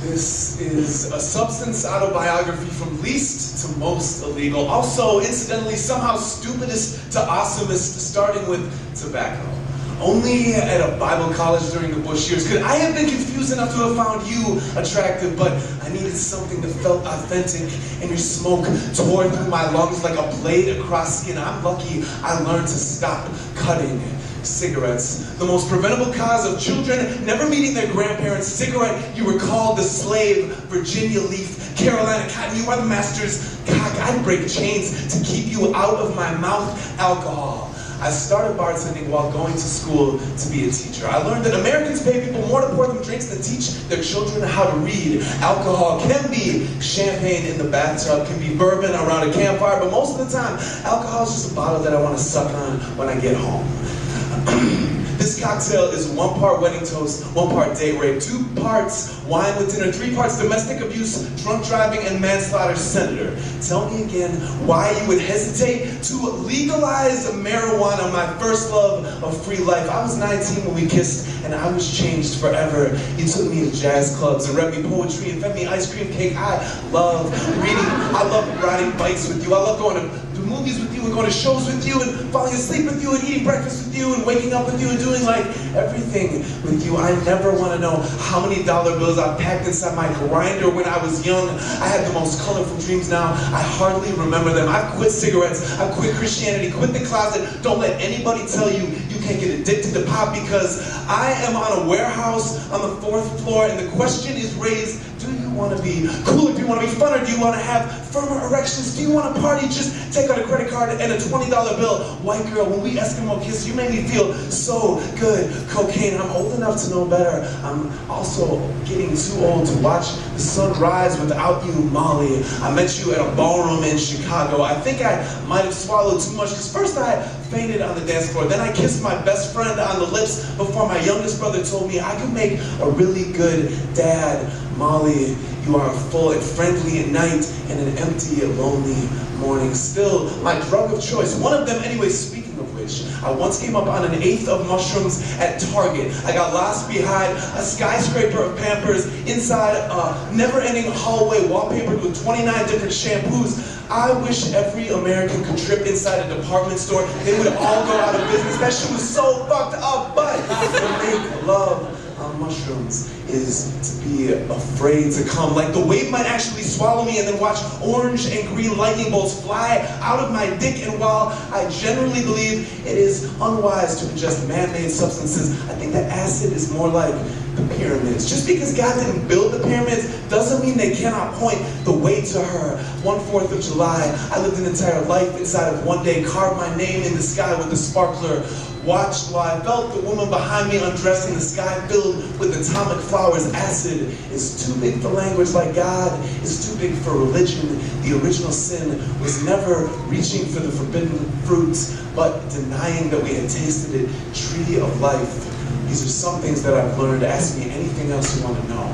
This is a substance autobiography from least to most illegal. Also, incidentally, somehow stupidest to awesomest, starting with tobacco. Only at a Bible college during the Bush years could I have been confused enough to have found you attractive, but I needed something that felt authentic, and your smoke tore through my lungs like a blade across skin. I'm lucky I learned to stop cutting cigarettes. The most preventable cause of children never meeting their grandparents. Cigarette, you were called the slave. Virginia leaf, Carolina cotton, you are the master's cock. I'd break chains to keep you out of my mouth. Alcohol. I started bartending while going to school to be a teacher. I learned that Americans pay people more to pour them drinks than teach their children how to read. Alcohol can be champagne in the bathtub, can be bourbon around a campfire, but most of the time, alcohol is just a bottle that I want to suck on when I get home. This cocktail is 1 part wedding toast, 1 part date rape, 2 parts wine with dinner, 3 parts domestic abuse, drunk driving, and manslaughter. Senator, tell me again why you would hesitate to legalize marijuana, my first love of free life. I was 19 when we kissed, and I was changed forever. You took me to jazz clubs and read me poetry and fed me ice cream cake. I love reading. I love riding bikes with you. I love going to movies with you and going to shows with you and falling asleep with you and eating breakfast with you and waking up with you and doing like everything with you. I never want to know how many dollar bills I packed inside my grinder when I was young. I had the most colorful dreams now. I hardly remember them. I've quit cigarettes. I've quit Christianity. Quit the closet. Don't let anybody tell you you can't get addicted to pop, because I am on a warehouse on the 4th floor and the question is raised, do you want to be cool, or do you want to be fun, or do you want to have firmer erections? Do you want to party? Just take out a credit card and a $20 bill. White girl, when we Eskimo kiss, you made me feel so good. Cocaine, I'm old enough to know better. I'm also getting too old to watch the sun rise without you, Molly. I met you at a ballroom in Chicago. I think I might have swallowed too much, because first I fainted on the dance floor. Then I kissed my best friend on the lips before my youngest brother told me I could make a really good dad. Molly, you are full and friendly at night and an empty, lonely morning. Still, my drug of choice. One of them, anyway, speaking of which, I once came up on an 1/8 of mushrooms at Target. I got lost behind a skyscraper of Pampers inside a never-ending hallway wallpapered with 29 different shampoos. I wish every American could trip inside a department store. They would all go out of business. That shit was so fucked up, but to make love on mushrooms is to be afraid to come. Like the wave might actually swallow me and then watch orange and green lightning bolts fly out of my dick. And while I generally believe it is unwise to ingest man-made substances, I think that acid is more like the pyramids. Just because God didn't build the pyramids doesn't mean they cannot point the way to her. 1 4th of July, I lived an entire life inside of one day, carved my name in the sky with a sparkler, watched while I felt the woman behind me undressing, the sky filled with atomic flowers. Acid is too big for language, like God is too big for religion. The original sin was never reaching for the forbidden fruits, but denying that we had tasted it. Tree of life. These are some things that I've learned. Ask me anything else you want to know.